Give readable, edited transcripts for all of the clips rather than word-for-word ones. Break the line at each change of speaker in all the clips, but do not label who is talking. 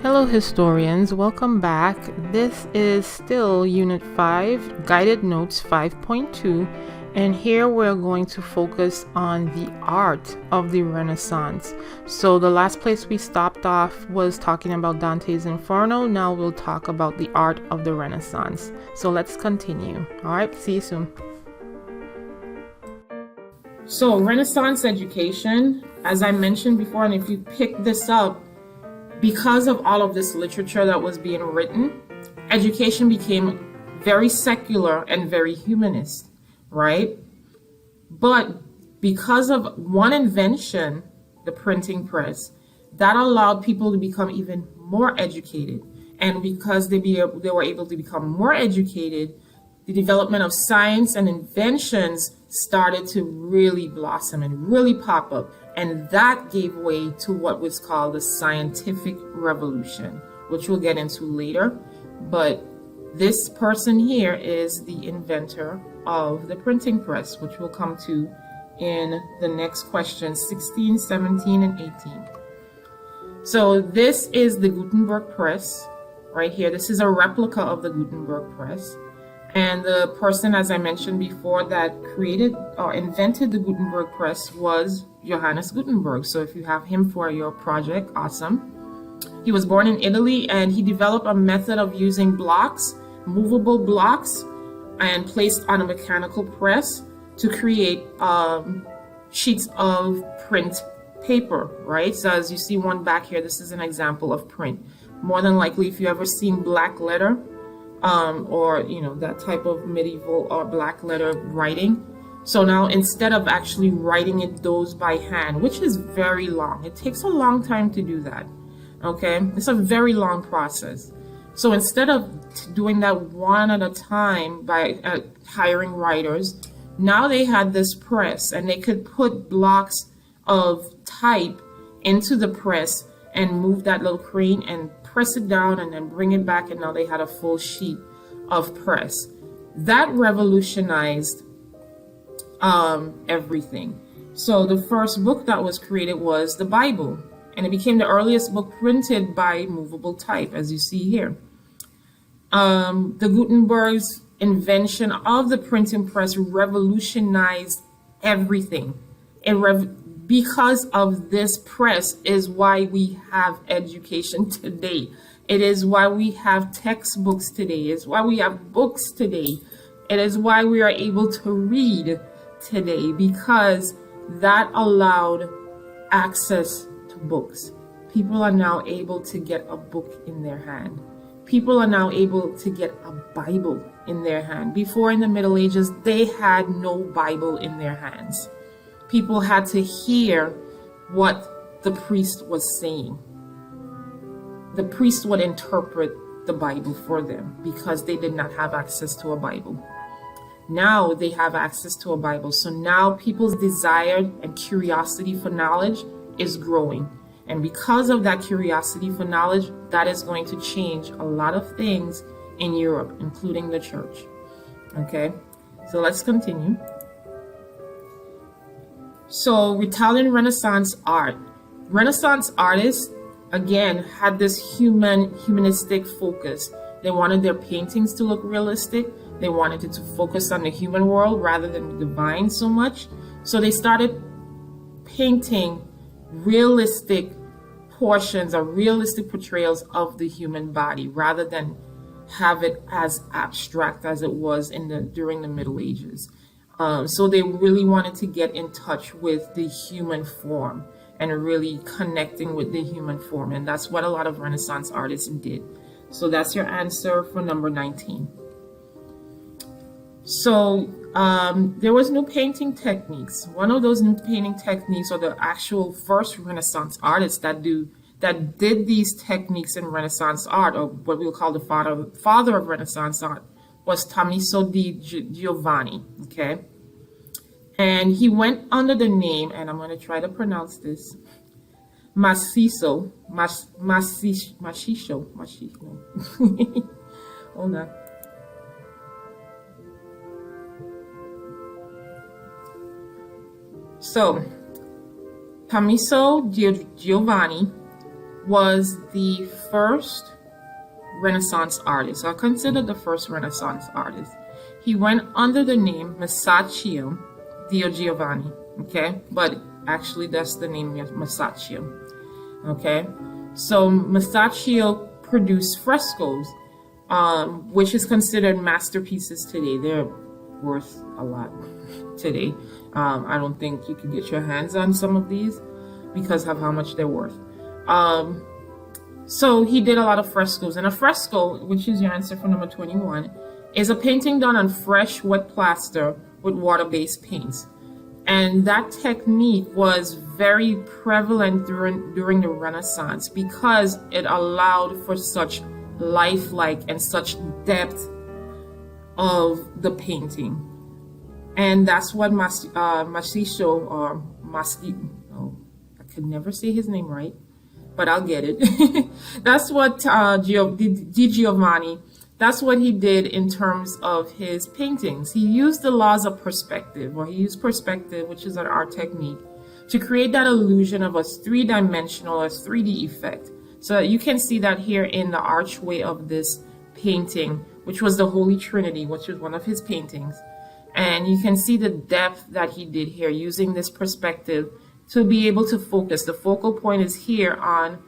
Hello historians, welcome back. This is still Unit 5, Guided Notes 5.2, and here we're going to focus on the art of the Renaissance. So the last place we stopped off was talking about Dante's Inferno. Now we'll talk about the art of the Renaissance. So let's continue. All right, see you soon. So Renaissance education, as I mentioned before, and if you pick this up, because of all of this literature that was being written, education became very secular and very humanist, right? But because of one invention, the printing press, that allowed people to become even more educated. And because they were able to become more educated, the development of science and inventions started to really blossom and really pop up. And that gave way to what was called the scientific revolution, which we'll get into later. But this person here is the inventor of the printing press, which we'll come to in the next question, 16, 17, and 18. So this is the Gutenberg Press right here. This is a replica of the Gutenberg Press. And the person, as I mentioned before, that created or invented the Gutenberg Press was Johannes Gutenberg. So if you have him for your project, awesome. He was born in Italy, and he developed a method of using blocks, movable blocks, and placed on a mechanical press to create sheets of print paper, right? So as you see one back here, this is an example of print. More than likely, if you ever seen black letter, or that type of medieval or black letter writing. So now instead of actually writing those by hand, which is very long, it takes a long time to do that. Okay, it's a very long process. So instead of doing that one at a time by hiring writers, now they had this press, and they could put blocks of type into the press and move that little crane and press it down and then bring it back, and now they had a full sheet of press. That revolutionized everything. So the first book that was created was the Bible, and it became the earliest book printed by movable type, as you see here. The Gutenberg's invention of the printing press revolutionized everything. Because of this press is why we have education today. It is why we have textbooks today. It's why we have books today. It is why we are able to read today, because that allowed access to books. People are now able to get a book in their hand. People are now able to get a Bible in their hand. Before, in the Middle Ages, they had no Bible in their hands. People had to hear what the priest was saying. The priest would interpret the Bible for them because they did not have access to a Bible. Now they have access to a Bible. So now people's desire and curiosity for knowledge is growing. And because of that curiosity for knowledge, that is going to change a lot of things in Europe, including the church. Okay, so let's continue. So Italian Renaissance art. Renaissance artists, again, had this humanistic focus. They wanted their paintings to look realistic. They wanted it to focus on the human world rather than the divine so much. So they started painting realistic portions or realistic portrayals of the human body rather than have it as abstract as it was during the Middle Ages. So they really wanted to get in touch with the human form and really connecting with the human form. And that's what a lot of Renaissance artists did. So that's your answer for number 19. So there was new painting techniques. One of those new painting techniques, or the actual first Renaissance artists that did these techniques in Renaissance art, or what we'll call the father of Renaissance art, was Tommaso di Giovanni, okay? And he went under the name, and I'm going to try to pronounce this, Maciso. Hold on. So, Tommaso Giovanni was the first Renaissance artist. So I consider the first Renaissance artist. He went under the name Masaccio di Giovanni, okay? But actually that's the name Masaccio, okay? So Masaccio produced frescoes, which is considered masterpieces today. They're worth a lot today. I don't think you can get your hands on some of these because of how much they're worth. So he did a lot of frescoes, and a fresco, which is your answer for number 21, is a painting done on fresh wet plaster with water-based paints. And that technique was very prevalent during the Renaissance because it allowed for such lifelike and such depth of the painting. And that's what Masaccio, or oh, I could never say his name right, but I'll get it. That's what Di Giovanni, that's what he did in terms of his paintings. He used the laws of perspective, or he used perspective, which is an art technique, to create that illusion of a three-dimensional or 3D effect. So you can see that here in the archway of this painting, which was the Holy Trinity, which was one of his paintings. And you can see the depth that he did here using this perspective to be able to focus. The focal point is here on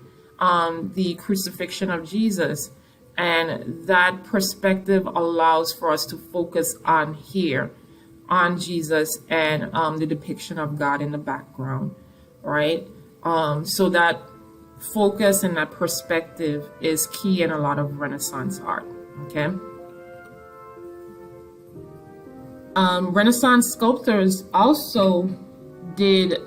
the crucifixion of Jesus. And that perspective allows for us to focus on here, on Jesus, and the depiction of God in the background, right? So that focus and that perspective is key in a lot of Renaissance art, okay? Renaissance sculptors also did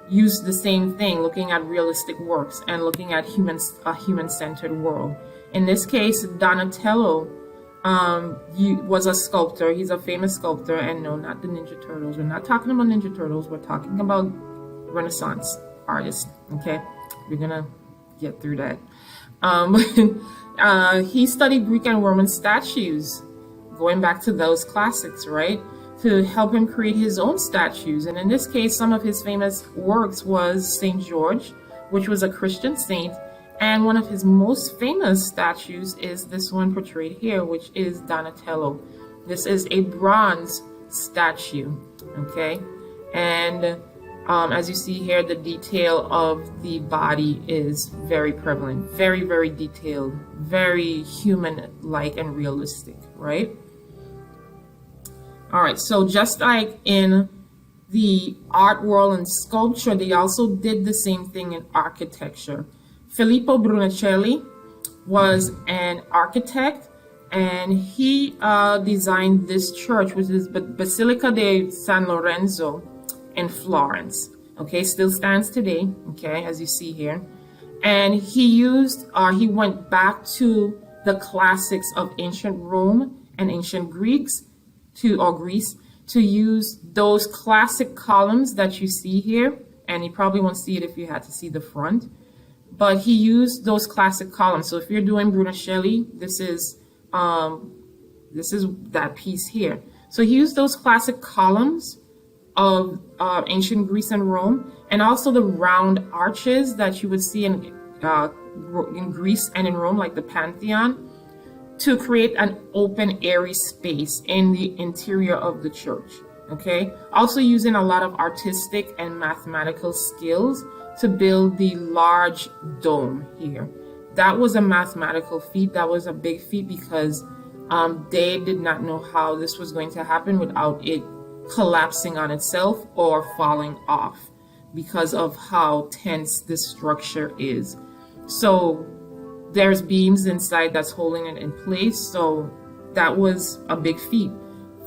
use the same thing, looking at realistic works and looking at a human-centered world. In this case, Donatello was a sculptor. He's a famous sculptor, and no, not the Ninja Turtles. We're not talking about Ninja Turtles. We're talking about Renaissance artists, okay? We're gonna get through that. He studied Greek and Roman statues, going back to those classics, right? To help him create his own statues. And in this case, some of his famous works was St. George, which was a Christian saint. And one of his most famous statues is this one portrayed here, which is Donatello. This is a bronze statue, okay? And as you see here, the detail of the body is very prevalent, very, very detailed, very human-like and realistic, right? All right, so just like in the art world and sculpture, they also did the same thing in architecture. Filippo Brunelleschi was an architect, and he designed this church, which is Basilica di San Lorenzo in Florence. Okay, still stands today, okay, as you see here. And he went back to the classics of ancient Rome and ancient Greece, Greece, to use those classic columns that you see here. And you probably won't see it if you had to see the front. But he used those classic columns. So if you're doing Brunelleschi, this is that piece here. So he used those classic columns of ancient Greece and Rome, and also the round arches that you would see in Greece and in Rome, like the Pantheon, to create an open, airy space in the interior of the church. Okay. Also using a lot of artistic and mathematical skills to build the large dome here. That was a mathematical feat. That was a big feat because they did not know how this was going to happen without it collapsing on itself or falling off because of how tense this structure is. So there's beams inside that's holding it in place. So that was a big feat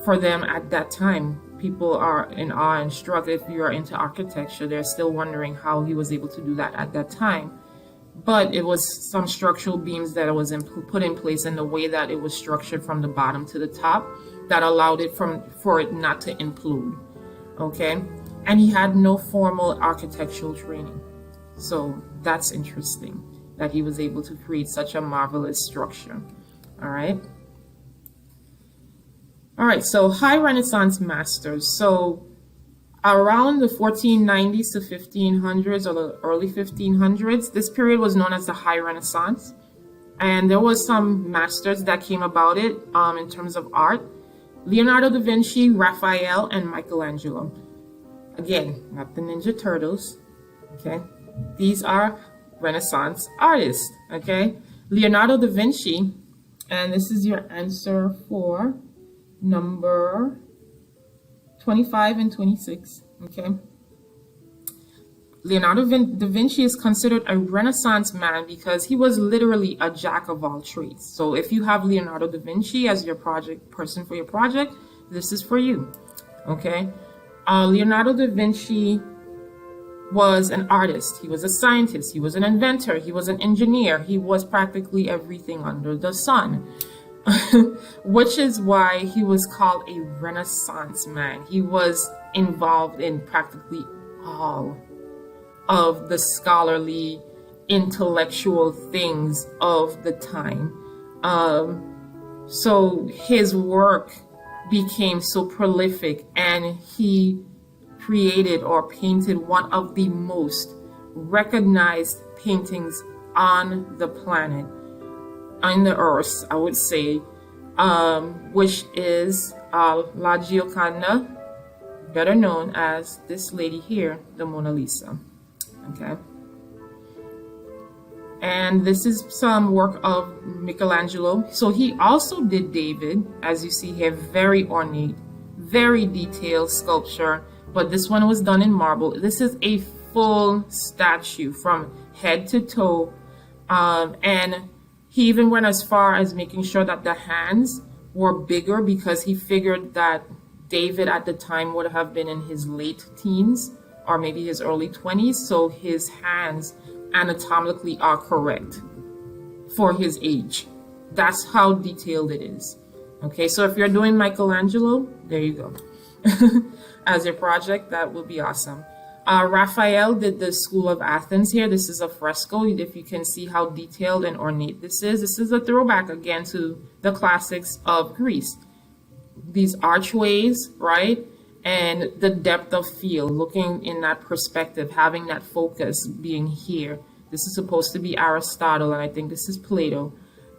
for them at that time. People are in awe and struck. If you are into architecture, they're still wondering how he was able to do that at that time. But it was some structural beams that was put in place in the way that it was structured from the bottom to the top that allowed it for it not to implode. Okay, and he had no formal architectural training, so that's interesting that he was able to create such a marvelous structure. All right, so high Renaissance masters. So Around the 1490s to 1500s or the early 1500s, this period was known as the High Renaissance. And there was some masters that came about it in terms of art. Leonardo da Vinci, Raphael, and Michelangelo. Again, not the Ninja Turtles, okay? These are Renaissance artists, okay? Leonardo da Vinci, and this is your answer for number 25 and 26, okay? Leonardo da Vinci is considered a Renaissance man because he was literally a jack of all trades. So if you have Leonardo da Vinci as your project person for your project, this is for you, okay? Leonardo da Vinci was an artist, he was a scientist, he was an inventor, he was an engineer, he was practically everything under the sun. Which is why he was called a Renaissance man. He was involved in practically all of the scholarly, intellectual things of the time. So his work became so prolific, and he created or painted one of the most recognized paintings on the planet, on the earth, I would say, which is La Gioconda, better known as this lady here, the Mona Lisa. Okay. And this is some work of Michelangelo. So he also did David, as you see here, very ornate, very detailed sculpture, but this one was done in marble. This is a full statue from head to toe, and he even went as far as making sure that the hands were bigger because he figured that David at the time would have been in his late teens or maybe his early 20s, so his hands anatomically are correct for his age. That's how detailed it is. Okay, so if you're doing Michelangelo, there you go. As your project, that will be awesome. Raphael did the School of Athens here. This is a fresco. If you can see how detailed and ornate this is a throwback again to the classics of Greece. These archways, right? And the depth of field, looking in that perspective, having that focus being here. This is supposed to be Aristotle, and I think this is Plato.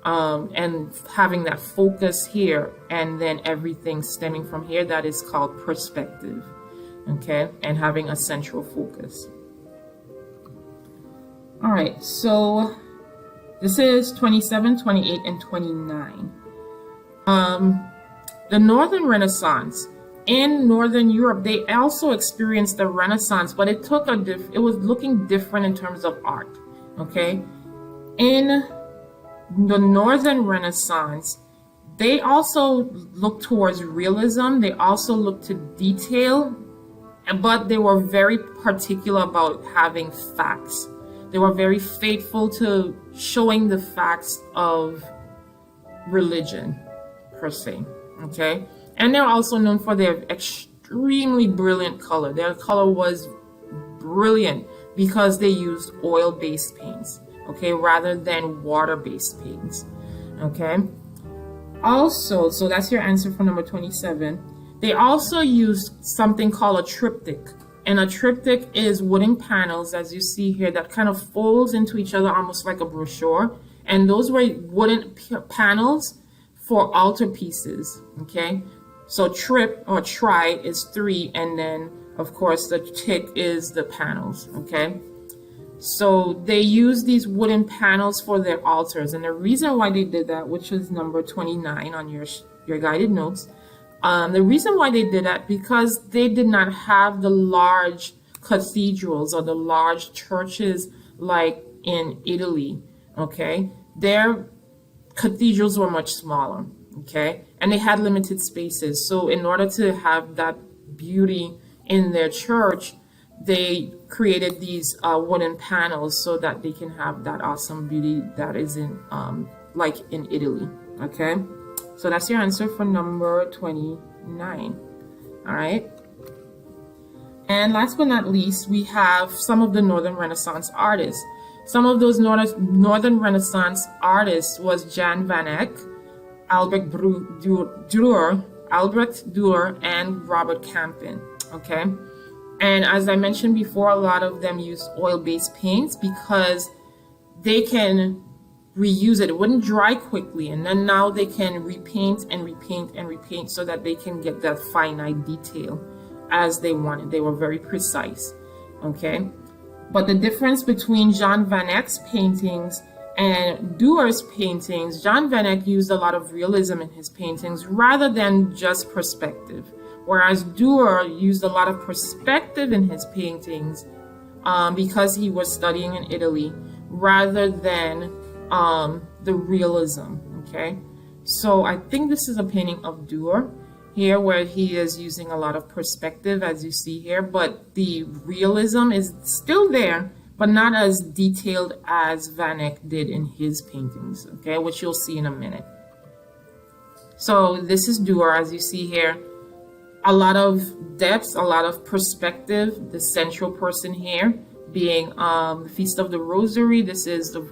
And having that focus here, and then everything stemming from here, that is called perspective. Okay, and having a central focus. All right, so this is 27, 28, and 29. The Northern Renaissance. In Northern Europe, they also experienced the Renaissance, but it took it was looking different in terms of art. Okay, in the Northern Renaissance, they also looked towards realism. They also looked to detail, but they were very particular about having facts. They were very faithful to showing the facts of religion, per se. Okay, and they're also known for their extremely brilliant color. Their color was brilliant because they used oil-based paints, okay, rather than water-based paints. Okay, also, so that's your answer for number 27. They also used something called a triptych. And a triptych is wooden panels, as you see here, that kind of folds into each other almost like a brochure. And those were wooden panels for altarpieces, okay? So trip or tri is 3, and then, of course, the tick is the panels, okay? So they use these wooden panels for their altars. And the reason why they did that, which is number 29 on your guided notes, the reason why they did that, because they did not have the large cathedrals or the large churches like in Italy, okay? Their cathedrals were much smaller, okay? And they had limited spaces. So in order to have that beauty in their church, they created these wooden panels so that they can have that awesome beauty that is in, like in Italy, okay? So that's your answer for number 29. All right. And last but not least, we have some of the Northern Renaissance artists. Some of those Northern Renaissance artists was Jan van Eyck, Albrecht Dürer, and Robert Campin. Okay. And as I mentioned before, a lot of them use oil-based paints because they can reuse it. It wouldn't dry quickly, and then now they can repaint and repaint and repaint so that they can get that finite detail as they wanted. They were very precise. Okay, but the difference between John Van Eyck's paintings and Duer's paintings, John Van Eyck used a lot of realism in his paintings rather than just perspective, whereas Duer used a lot of perspective in his paintings because he was studying in Italy rather than the realism. Okay, so I think this is a painting of Duer here where he is using a lot of perspective, as you see here, but the realism is still there, but not as detailed as Van Eyck did in his paintings, okay, which you'll see in a minute. So this is Duer, as you see here. A lot of depth, a lot of perspective. The central person here being the Feast of the Rosary. This is the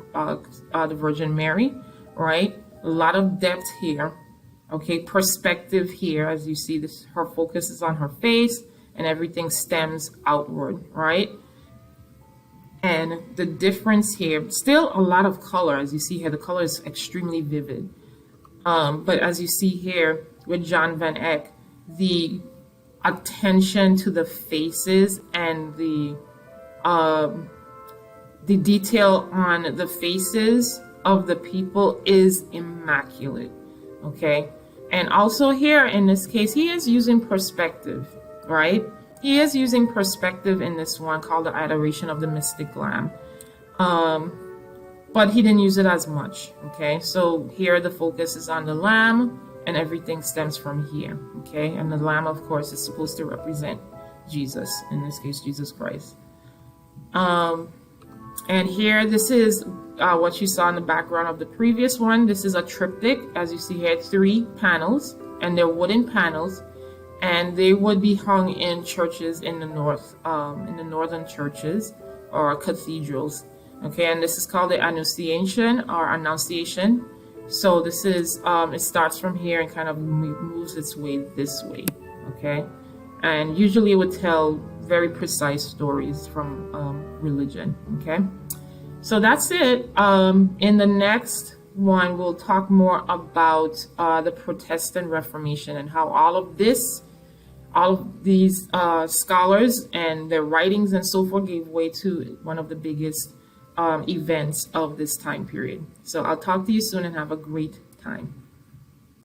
Virgin Mary, right? A lot of depth here. Okay, perspective here, as you see, this, her focus is on her face and everything stems outward, right? And the difference here, still a lot of color, as you see here, the color is extremely vivid. But as you see here with John Van Eyck, the attention to the faces and the detail on the faces of the people is immaculate, okay? And also here, in this case, he is using perspective, right? He is using perspective in this one called the Adoration of the Mystic Lamb. But he didn't use it as much, okay? So here the focus is on the lamb and everything stems from here, okay? And the lamb, of course, is supposed to represent Jesus, in this case, Jesus Christ. And here, this is what you saw in the background of the previous one. This is a triptych, as you see here, 3 panels, and they're wooden panels, and they would be hung in churches in the north, in the northern churches or cathedrals. Okay, and this is called the Annunciation or Annunciation. So this is, it starts from here and kind of moves its way this way. Okay, and usually it would tell very precise stories from religion. Okay, so that's it. In the next one, we'll talk more about the Protestant Reformation and how all of these scholars and their writings and so forth gave way to one of the biggest events of this time period. So I'll talk to you soon and have a great time.